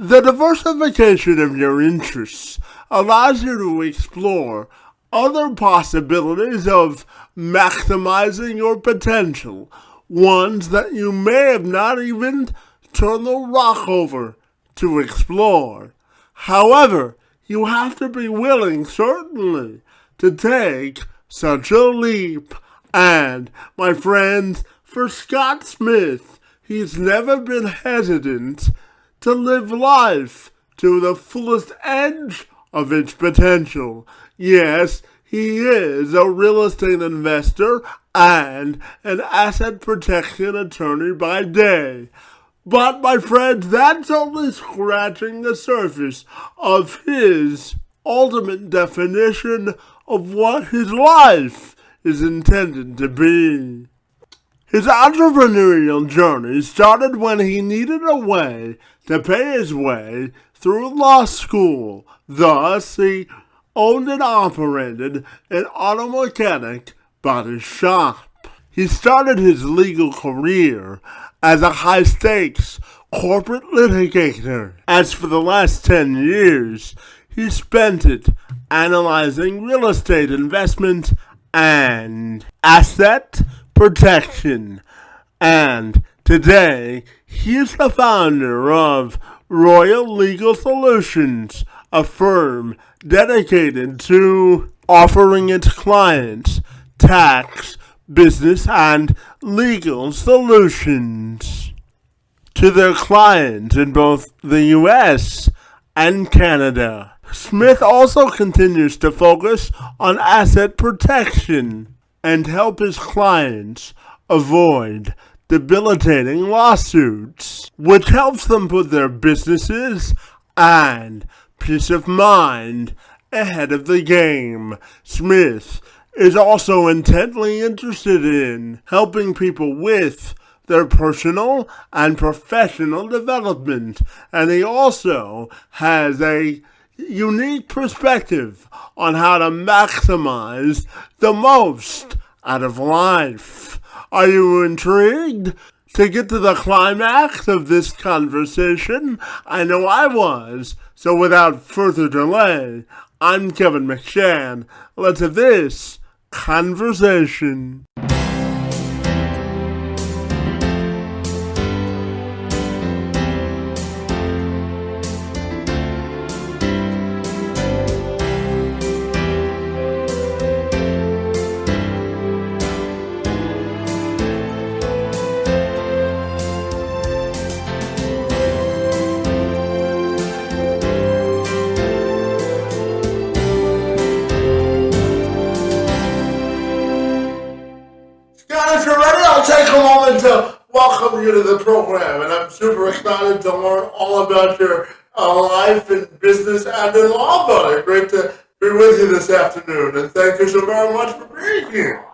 The diversification of your interests allows you to explore other possibilities of maximizing your potential, ones that you may have not even turned the rock over to explore. However, you have to be willing, certainly, to take such a leap. And, my friends, for Scott Smith, he's never been hesitant to live life to the fullest edge of its potential. Yes, he is a real estate investor and an asset protection attorney by day. But, my friends, that's only scratching the surface of his ultimate definition of what his life is intended to be. His entrepreneurial journey started when he needed a way to pay his way through law school. Thus, he owned and operated an auto mechanic body shop. He started his legal career as a high-stakes corporate litigator. As for the last 10 years, he spent it analyzing real estate investment and asset protection. And today, he is the founder of Royal Legal Solutions, a firm dedicated to offering its clients tax, business, and legal solutions to their clients in both the U.S. and Canada. Smith also continues to focus on asset protection and help his clients avoid debilitating lawsuits, which helps them put their businesses and peace of mind ahead of the game. Smith is also intently interested in helping people with their personal and professional development, and he also has a unique perspective on how to maximize the most out of life. Are you intrigued to get to the climax of this conversation? I know I was. So without further delay, I'm Kevin McShann. Let's have this conversation. Take a moment to welcome you to the program, and I'm super excited to learn all about your life and business and in law, buddy. Great to be with you this afternoon, and thank you so very much for being here.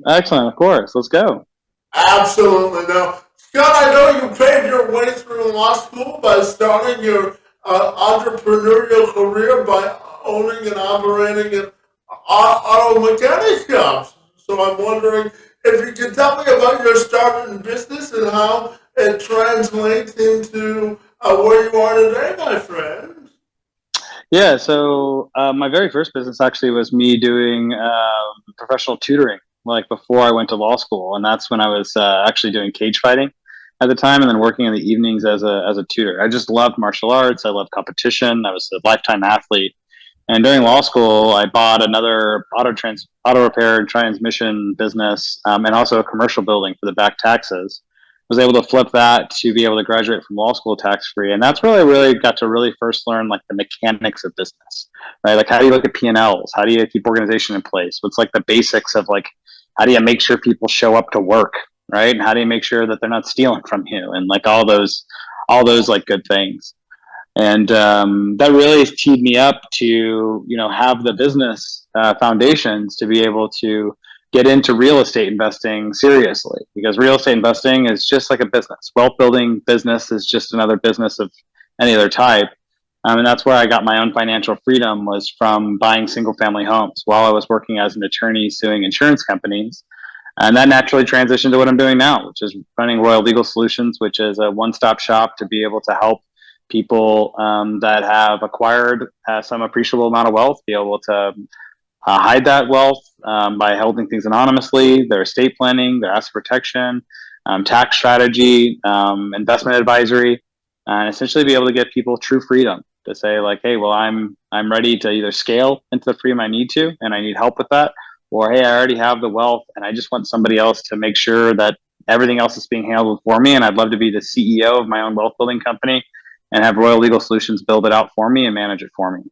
Excellent, of course. Let's go. Absolutely. Now, Scott, I know you paved your way through law school by starting your entrepreneurial career by owning and operating an auto mechanic shop. So I'm wondering if you can tell me about your start in business and how it translates into where you are today, my friend. Yeah, so my very first business actually was me doing professional tutoring, like before I went to law school. And that's when I was actually doing cage fighting at the time, and then working in the evenings as a tutor. I just loved martial arts. I loved competition. I was a lifetime athlete. And during law school, I bought another auto repair and transmission business, and also a commercial building for the back taxes. Was able to flip that to be able to graduate from law school tax-free. And that's really got to really first learn like the mechanics of business, right? Like, how do you look at P&Ls? How do you keep organization in place? What's like the basics of like, how do you make sure people show up to work, right? And how do you make sure that they're not stealing from you? And like all those like good things. And that really teed me up to, have the business foundations to be able to get into real estate investing seriously, because real estate investing is just like a business. Wealth building business is just another business of any other type. And that's where I got my own financial freedom, was from buying single family homes while I was working as an attorney suing insurance companies. And that naturally transitioned to what I'm doing now, which is running Royal Legal Solutions, which is a one-stop shop to be able to help people that have acquired some appreciable amount of wealth be able to hide that wealth by holding things anonymously, their estate planning, their asset protection, tax strategy, investment advisory, and essentially be able to get people true freedom to say like, hey, well, I'm ready to either scale into the freedom I need to, and I need help with that, or hey, I already have the wealth and I just want somebody else to make sure that everything else is being handled for me, and I'd love to be the CEO of my own wealth building company and have Royal Legal Solutions build it out for me and manage it for me.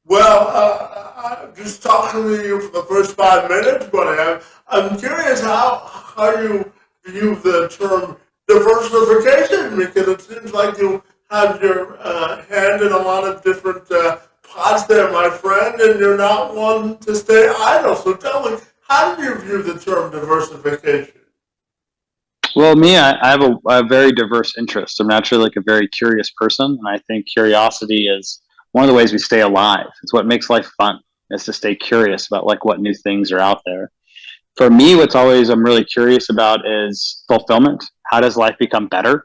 Well, just talking to you for the first 5 minutes, but I'm curious how you view the term diversification, because it seems like you have your hand in a lot of different pots there, my friend, and you're not one to stay idle. So tell me, how do you view the term diversification? Well, me, I have a very diverse interest. I'm naturally like a very curious person, and I think curiosity is one of the ways we stay alive. It's what makes life fun, is to stay curious about like what new things are out there. For me, what's always I'm really curious about is fulfillment. How does life become better?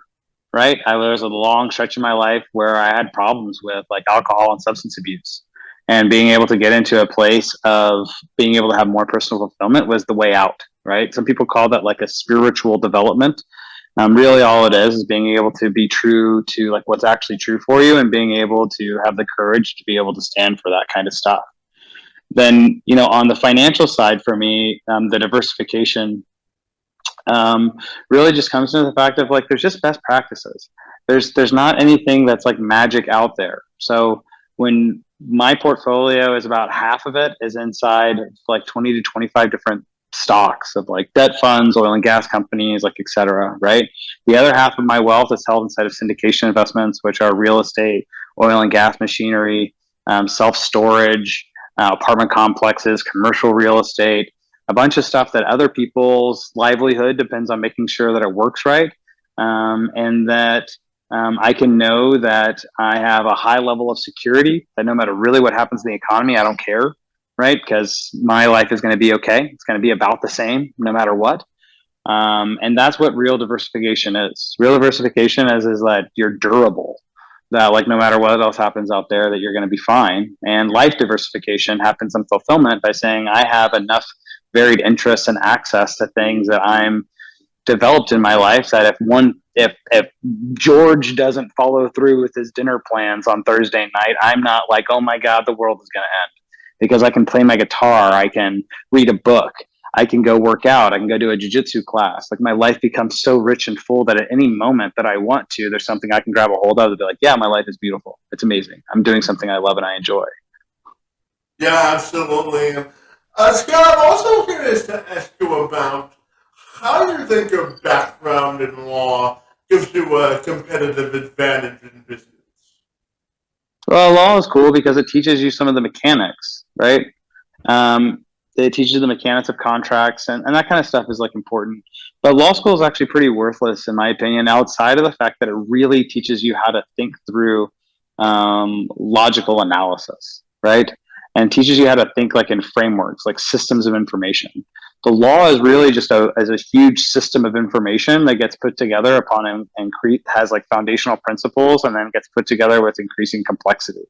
Right? There was a long stretch in my life where I had problems with like alcohol and substance abuse. And being able to get into a place of being able to have more personal fulfillment was the way out, right? Some people call that like a spiritual development. Really, all it is being able to be true to like what's actually true for you, and being able to have the courage to be able to stand for that kind of stuff. Then, on the financial side for me, the diversification really just comes into the fact of like there's just best practices. There's not anything that's like magic out there. So when my portfolio is about half of it is inside like 20 to 25 different stocks of like debt funds, oil and gas companies, like et cetera, right? The other half of my wealth is held inside of syndication investments, which are real estate, oil and gas machinery, self-storage, apartment complexes, commercial real estate, a bunch of stuff that other people's livelihood depends on making sure that it works right, and that I can know that I have a high level of security, that no matter really what happens in the economy, I don't care, right? Because my life is going to be okay. It's going to be about the same no matter what. And that's what real diversification is. Real diversification is that you're durable, that like no matter what else happens out there, that you're going to be fine. And life diversification happens in fulfillment by saying I have enough varied interests and access to things that I'm developed in my life, that if George doesn't follow through with his dinner plans on Thursday night, I'm not like, oh my God, the world is going to end, because I can play my guitar, I can read a book, I can go work out, I can go do a jiu-jitsu class. Like my life becomes so rich and full that at any moment that I want to, there's something I can grab a hold of and be like, yeah, my life is beautiful. It's amazing. I'm doing something I love and I enjoy. Yeah, absolutely. Scott, I'm also curious to ask you about how you think your background in law gives you a competitive advantage in business. Well, law is cool because it teaches you some of the mechanics, right? It teaches you the mechanics of contracts, and that kind of stuff is like important. But law school is actually pretty worthless, in my opinion, outside of the fact that it really teaches you how to think through logical analysis, right? And teaches you how to think like in frameworks, like systems of information. The law is really just a huge system of information that gets put together upon and has like foundational principles, and then gets put together with increasing complexity.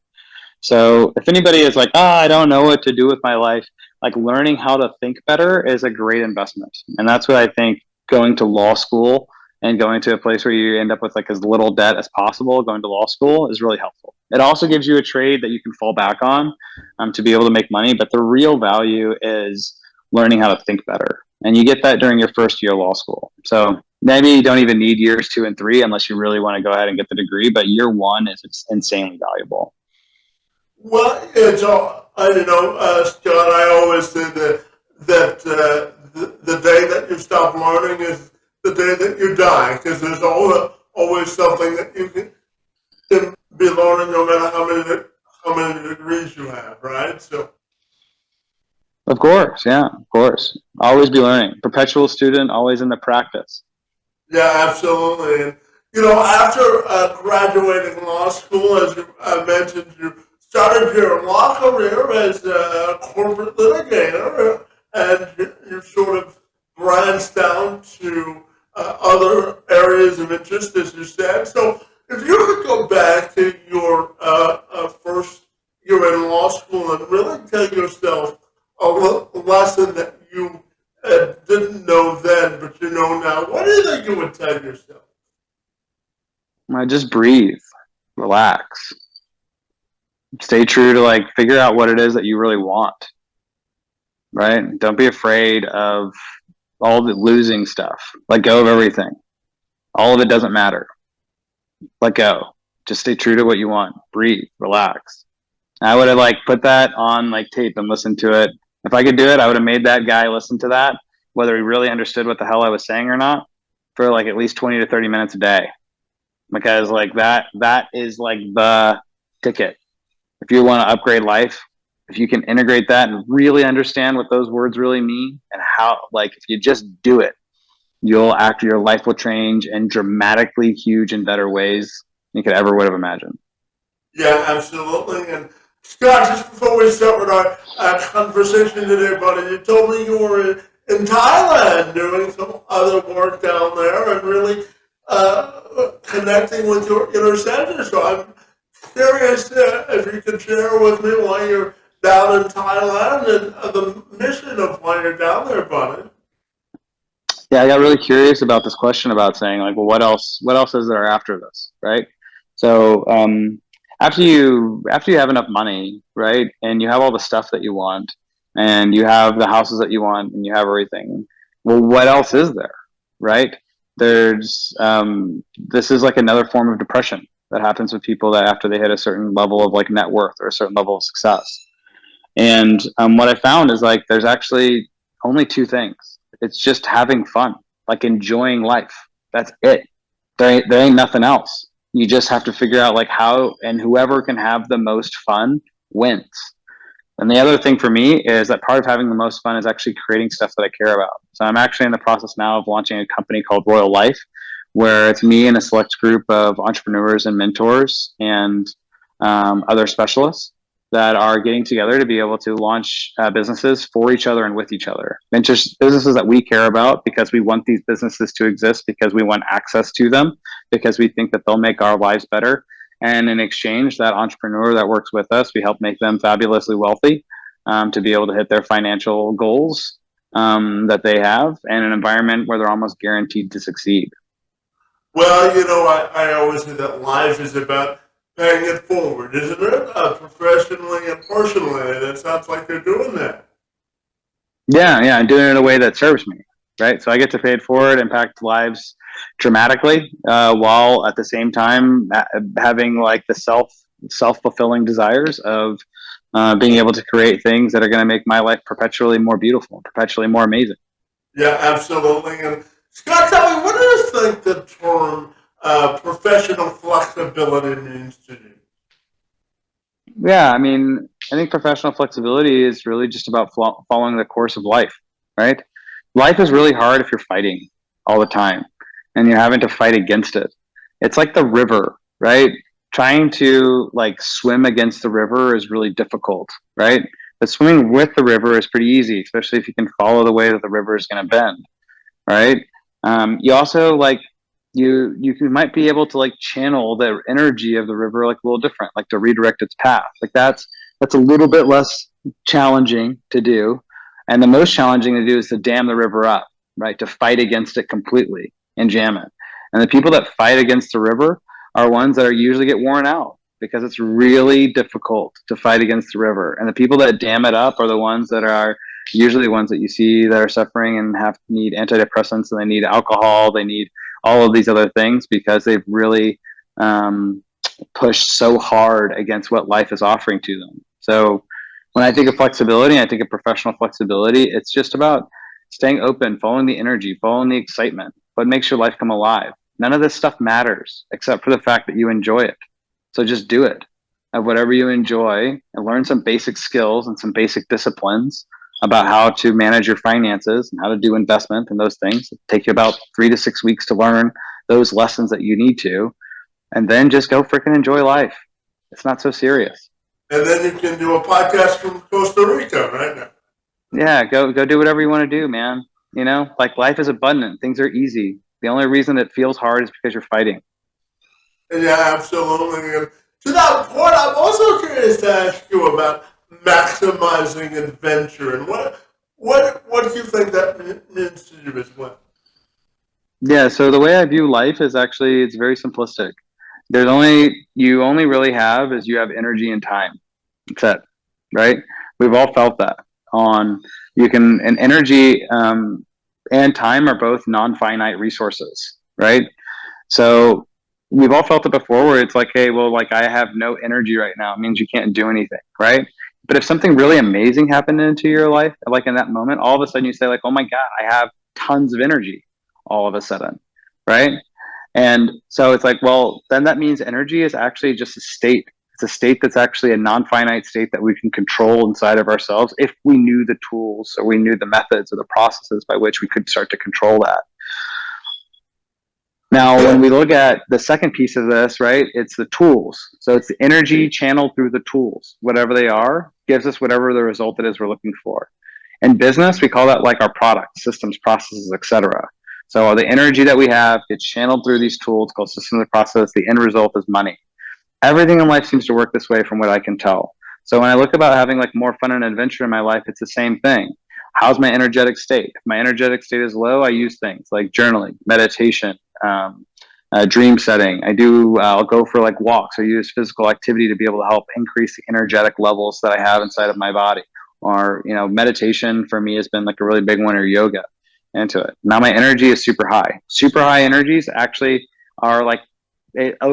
So if anybody is like, I don't know what to do with my life, like learning how to think better is a great investment. And that's what I think going to law school and going to a place where you end up with like as little debt as possible, going to law school is really helpful. It also gives you a trade that you can fall back on to be able to make money. But the real value is learning how to think better. And you get that during your first year of law school. So maybe you don't even need years 2 and 3 unless you really want to go ahead and get the degree. But year 1 is insanely valuable. Well, it's all, Scott, I always say that the day that you stop learning is the day that you die, because there's always something that you can be learning no matter how many degrees you have, right? So. Of course, yeah, of course. Always be learning. Perpetual student, always in the practice. Yeah, absolutely. And, after graduating law school, as you mentioned, you started your law career as a corporate litigator, and you sort of branched down to other areas of interest, as you said. So if you could go back Just breathe, relax, stay true to like figure out what it is that you really want, right? Don't be afraid of all the losing stuff. Let go of everything. All of it doesn't matter. Let go. Just stay true to what you want. Breathe, relax. I would have like put that on like tape and listened to it. If I could do it, I would have made that guy listen to that, whether he really understood what the hell I was saying or not, for like at least 20 to 30 minutes a day. Because like that is like the ticket. If you want to upgrade life, if you can integrate that and really understand what those words really mean and how, like, if you just do it, your life will change in dramatically huge and better ways than you could ever would have imagined. Yeah, absolutely. And Scott, just before we start with our conversation today, buddy, you told me you were in Thailand doing some other work down there and really connecting with your inner center. So I'm curious if you could share with me why you're down in Thailand and the mission of why you're down there, buddy. Yeah, I got really curious about this question about saying like, well, what else is there after this, right? So after you have enough money, right, and you have all the stuff that you want, and you have the houses that you want, and you have everything, well, what else is there, right? There's this is like another form of depression that happens with people that after they hit a certain level of like net worth or a certain level of success. And what I found is like there's actually only two things. It's just having fun, like enjoying life. That's it. There ain't nothing else. You just have to figure out like how, and whoever can have the most fun wins. And the other thing for me is that part of having the most fun is actually creating stuff that I care about. So I'm actually in the process now of launching a company called Royal Life, where it's me and a select group of entrepreneurs and mentors and other specialists that are getting together to be able to launch businesses for each other and with each other. Businesses that we care about because we want these businesses to exist, because we want access to them, because we think that they'll make our lives better. And in exchange, that entrepreneur that works with us, we help make them fabulously wealthy to be able to hit their financial goals that they have in an environment where they're almost guaranteed to succeed. Well, you know, I always say that life is about paying it forward, isn't it? Professionally and personally, and it sounds like they're doing that. Yeah, and doing it in a way that serves me, right? So I get to pay it forward, impact lives dramatically, while at the same time having like the self-fulfilling desires of being able to create things that are going to make my life perpetually more beautiful, perpetually more amazing. Yeah, absolutely. And Scott, tell me, what do you think the term professional flexibility means to you? Yeah, I mean, I think professional flexibility is really just about following the course of life, right? Life is really hard if you're fighting all the time and you're having to fight against it. It's like the river, right? Trying to like swim against the river is really difficult, right? But swimming with the river is pretty easy, especially if you can follow the way that the river is going to bend, right? You also like you might be able to like channel the energy of the river like a little different, like to redirect its path. Like that's a little bit less challenging to do, and the most challenging to do is to dam the river up, right? To fight against it completely and jam it. And the people that fight against the river are ones that are usually get worn out because it's really difficult to fight against the river. And the people that dam it up are the ones that are usually the ones that you see that are suffering and need antidepressants, and they need alcohol, they need all of these other things because they've really pushed so hard against what life is offering to them. So when I think of flexibility, I think of professional flexibility, it's just about staying open, following the energy, following the excitement, what makes your life come alive. None of this stuff matters except for the fact that you enjoy it. So just do it of whatever you enjoy and learn some basic skills and some basic disciplines about how to manage your finances and how to do investment and those things. It take you about 3 to 6 weeks to learn those lessons that you need to, and then just go freaking enjoy life. It's not so serious. And then you can do a podcast from Costa Rica right now. Yeah, go do whatever you want to do, man. You know, like life is abundant. Things are easy. The only reason it feels hard is because you're fighting. Yeah, absolutely. And to that point, I'm also curious to ask you about maximizing adventure and what do you think that means to you as well? Yeah, so the way I view life is actually it's very simplistic. You only really have is you have energy and time. That's it, right? We've all felt that on, and energy, and time are both non-finite resources, right? So we've all felt it before where it's like, hey, well, like I have no energy right now. It means you can't do anything, right? But if something really amazing happened into your life, like in that moment, all of a sudden you say like, oh my God, I have tons of energy all of a sudden, right? And so it's like, well, then that means energy is actually just a state. It's a state that's actually a non-finite state that we can control inside of ourselves if we knew the tools or we knew the methods or the processes by which we could start to control that. Now, when we look at the second piece of this, right, it's the tools. So it's the energy channeled through the tools. Whatever they are, gives us whatever the result it is we're looking for. In business, we call that like our products, systems, processes, etc. So the energy that we have gets channeled through these tools called systems and process. The end result is money. Everything in life seems to work this way from what I can tell. So when I look about having like more fun and adventure in my life, it's the same thing. How's my energetic state? If my energetic state is low, I use things like journaling, meditation, dream setting. I'll go for like walks or use physical activity to be able to help increase the energetic levels that I have inside of my body. Or, meditation for me has been like a really big one, or yoga into it. Now my energy is super high. Super high energies actually are like,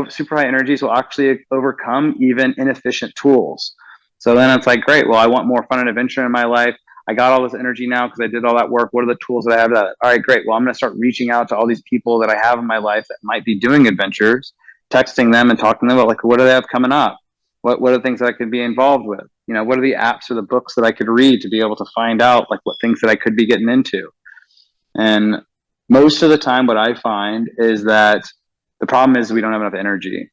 super high energies will actually overcome even inefficient tools. So then it's like, great, well, I want more fun and adventure in my life. I got all this energy now because I did all that work. What are the tools that I have? All right, great. Well, I'm going to start reaching out to all these people that I have in my life that might be doing adventures, texting them and talking to them about like, what do they have coming up? What are the things that I could be involved with? What are the apps or the books that I could read to be able to find out like what things that I could be getting into? And most of the time what I find is that the problem is we don't have enough energy.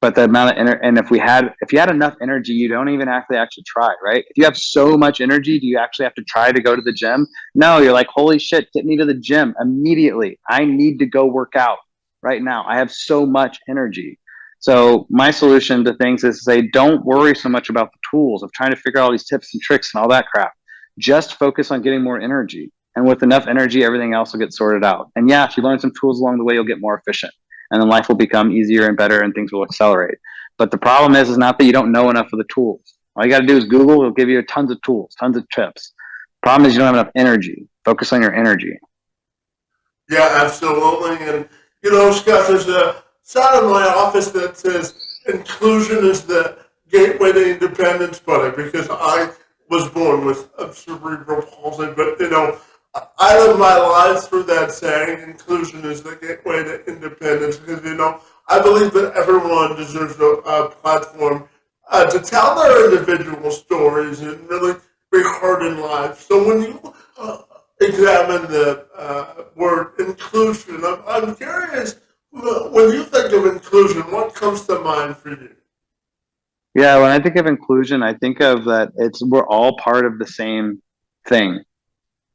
But the amount of and if you had enough energy, you don't even actually try, right? If you have so much energy, do you actually have to try to go to the gym? No, you're like, holy shit, get me to the gym immediately. I need to go work out right now. I have so much energy. So my solution to things is to say, don't worry so much about the tools of trying to figure out all these tips and tricks and all that crap. Just focus on getting more energy. And with enough energy, everything else will get sorted out. And yeah, if you learn some tools along the way, you'll get more efficient. And then life will become easier and better and things will accelerate. But the problem is not that you don't know enough of the tools. All you got to do is Google. It'll give you tons of tools, tons of tips. Problem is you don't have enough energy. Focus on your energy. Yeah, absolutely. And, Scott, there's a sign in my office that says inclusion is the gateway to independence, buddy, because I was born with a cerebral palsy, but, I live my life through that saying, inclusion is the gateway to independence, because, I believe that everyone deserves a platform to tell their individual stories and really be heard in life. So when you examine the word inclusion, I'm curious, when you think of inclusion, what comes to mind for you? Yeah, when I think of inclusion, I think of that we're all part of the same thing.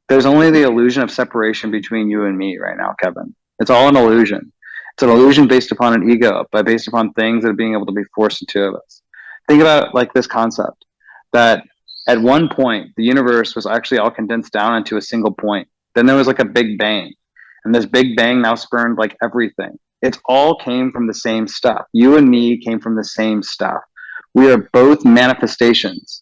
There's only the illusion of separation between you and me right now, Kevin. It's all an illusion. It's an illusion based upon an ego, but based upon things that are being able to be forced into us. Think about like this concept that at one point, the universe was actually all condensed down into a single point. Then there was like a big bang. And this big bang now spurned like everything. It all came from the same stuff. You and me came from the same stuff. We are both manifestations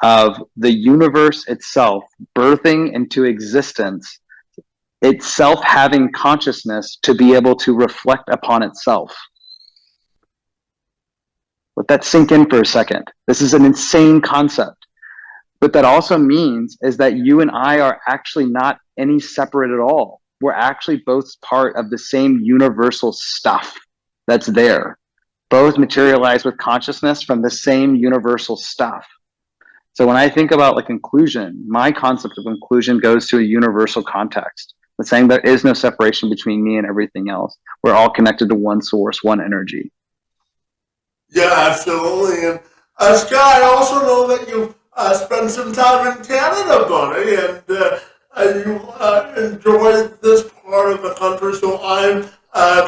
of the universe itself birthing into existence, itself having consciousness to be able to reflect upon itself. Let that sink in for a second. This is an insane concept. What that also means is that you and I are actually not any separate at all. We're actually both part of the same universal stuff that's there. Both materialize with consciousness from the same universal stuff. So when I think about like inclusion, my concept of inclusion goes to a universal context. It's saying there is no separation between me and everything else. We're all connected to one source, one energy. Yeah, absolutely. And Scott, I also know that you spent some time in Canada, buddy, and you enjoy this part of the country. So I'm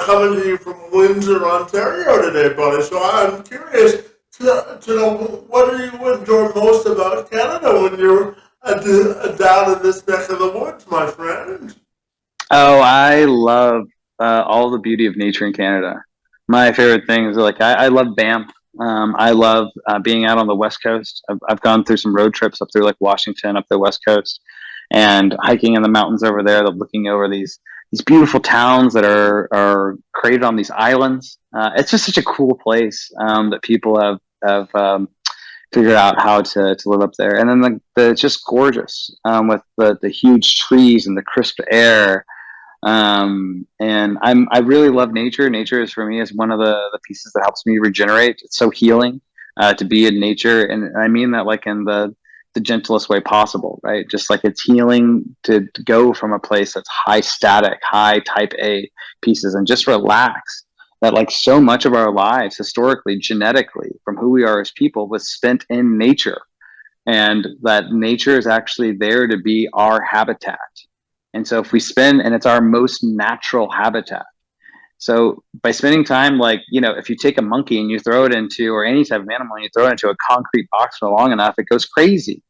coming to you from Windsor, Ontario today, buddy. So I'm curious to know, what do you enjoy most about Canada when you're down in this neck of the woods, my friend? Oh, I love all the beauty of nature in Canada. My favorite things are like I love Banff. I love being out on the West Coast. I've gone through some road trips up through like Washington, up the West Coast, and hiking in the mountains over there. Looking over these beautiful towns that are created on these islands. It's just such a cool place that people have figured out how to live up there. And then it's just gorgeous with the huge trees and the crisp air. And I really love nature. Nature is for me is one of the pieces that helps me regenerate. It's so healing to be in nature, and I mean that like in the gentlest way possible, right? Just like it's healing to go from a place that's high static, high type A pieces, and just relax. That like so much of our lives historically, genetically, from who we are as people, was spent in nature, and that nature is actually there to be our habitat. And so if we spend, and it's our most natural habitat. So by spending time, like, if you take a monkey and you throw it into, or any type of animal, and you throw it into a concrete box for long enough, it goes crazy,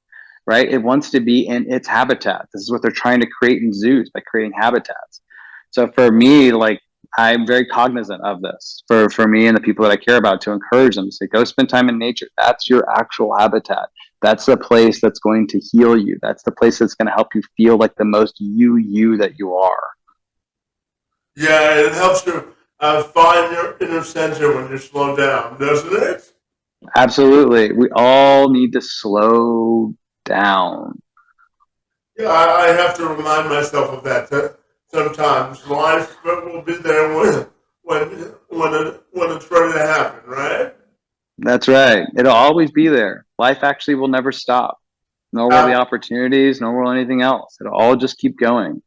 right? It wants to be in its habitat. This is what they're trying to create in zoos, by creating habitats. So for me, like, I'm very cognizant of this for me and the people that I care about, to encourage them to say, go spend time in nature. That's your actual habitat. That's the place that's going to heal you. That's the place that's going to help you feel like the most you that you are. Yeah, it helps you find your inner center when you slow down, doesn't it? Absolutely. We all need to slow down. Yeah, I have to remind myself of that sometimes. Life will be there when it's ready to happen, right? That's right. It'll always be there. Life actually will never stop, nor will the Uh, opportunities, nor will anything else. It'll all just keep going.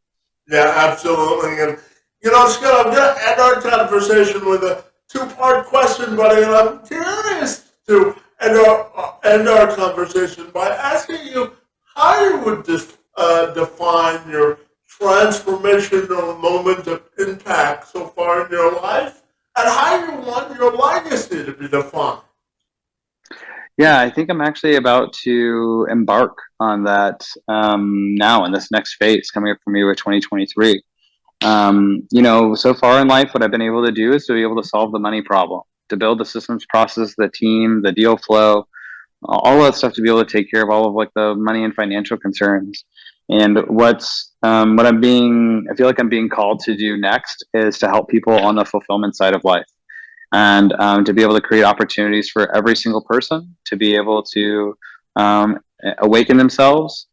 yeah, absolutely. And Scott, I'm going to end our conversation with a two-part question, buddy, and I'm curious to end our conversation by asking you how you would define your transformational moment of impact so far in your life, and how you want your legacy to be defined. Yeah, I think I'm actually about to embark on that now in this next phase coming up for me with 2023. So far in life, what I've been able to do is to be able to solve the money problem, to build the systems, process, the team, the deal flow, all that stuff, to be able to take care of all of like the money and financial concerns. And I feel like I'm being called to do next is to help people on the fulfillment side of life, and to be able to create opportunities for every single person to be able to awaken themselves,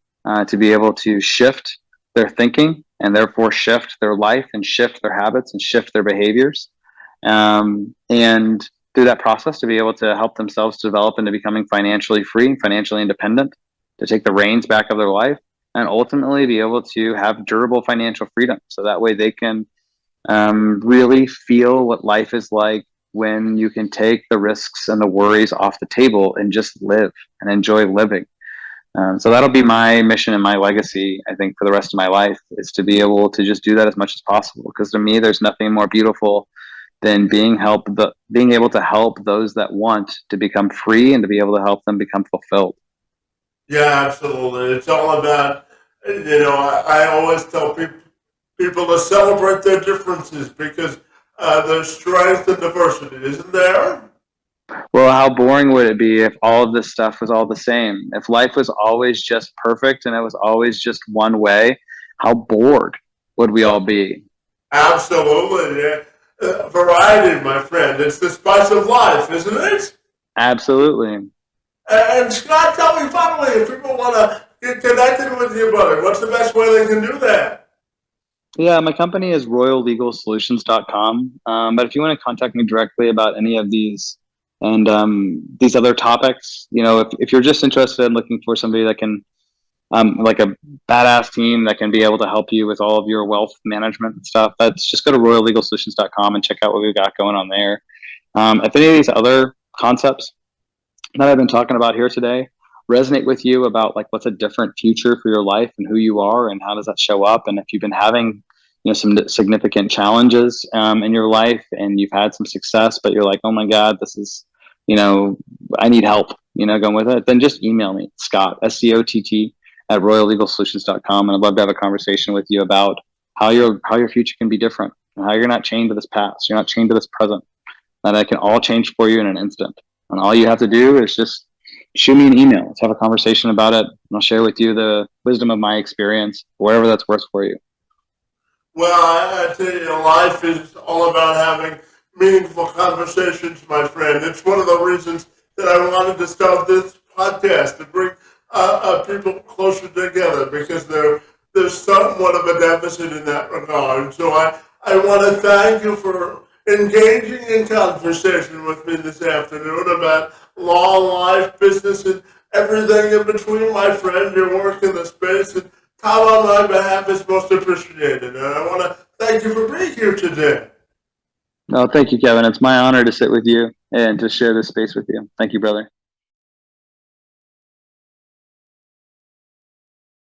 to be able to shift their thinking, and therefore shift their life and shift their habits and shift their behaviors. And through that process, to be able to help themselves develop into becoming financially free, financially independent, to take the reins back of their life, and ultimately be able to have durable financial freedom. So that way they can really feel what life is like when you can take the risks and the worries off the table and just live and enjoy living. So that'll be my mission and my legacy, I think, for the rest of my life, is to be able to just do that as much as possible. Because to me, there's nothing more beautiful than being able to help those that want to become free, and to be able to help them become fulfilled. Yeah, absolutely. It's all about, I always tell people to celebrate their differences because there's strength and diversity, isn't there? Well, how boring would it be if all of this stuff was all the same? If life was always just perfect and it was always just one way, how bored would we all be? Absolutely. Yeah. Variety, my friend. It's the spice of life, isn't it? Absolutely. And Scott, tell me finally, if people want to get connected with you, buddy, what's the best way they can do that? Yeah, my company is royallegalsolutions.com. But if you want to contact me directly about any of these and these other topics, if you're just interested in looking for somebody that can, like a badass team that can be able to help you with all of your wealth management and stuff, that's just go to royallegalsolutions.com and check out what we've got going on there. If any of these other concepts that I've been talking about here today resonate with you about like what's a different future for your life and who you are and how does that show up, and if you've been having some significant challenges in your life and you've had some success but you're like, oh my god, this is I need help going with it, then just email me, Scott, SCOTT at royallegalsolutions.com, and I'd love to have a conversation with you about how your future can be different and how you're not chained to this past, you're not chained to this present. that I can all change for you in an instant. And all you have to do is just shoot me an email. Let's have a conversation about it. And I'll share with you the wisdom of my experience, whatever that's worth for you. Well, I tell you, life is all about having meaningful conversations, my friend. It's one of the reasons that I wanted to start this podcast to bring people closer together, because there's somewhat of a deficit in that regard. So I want to thank you for engaging in conversation with me this afternoon about law, life, business, and everything in between, my friend. Your work in the space, and Tom, on my behalf, is most appreciated. And I want to thank you for being here today. No, thank you, Kevin. It's my honor to sit with you and to share this space with you. Thank you, brother.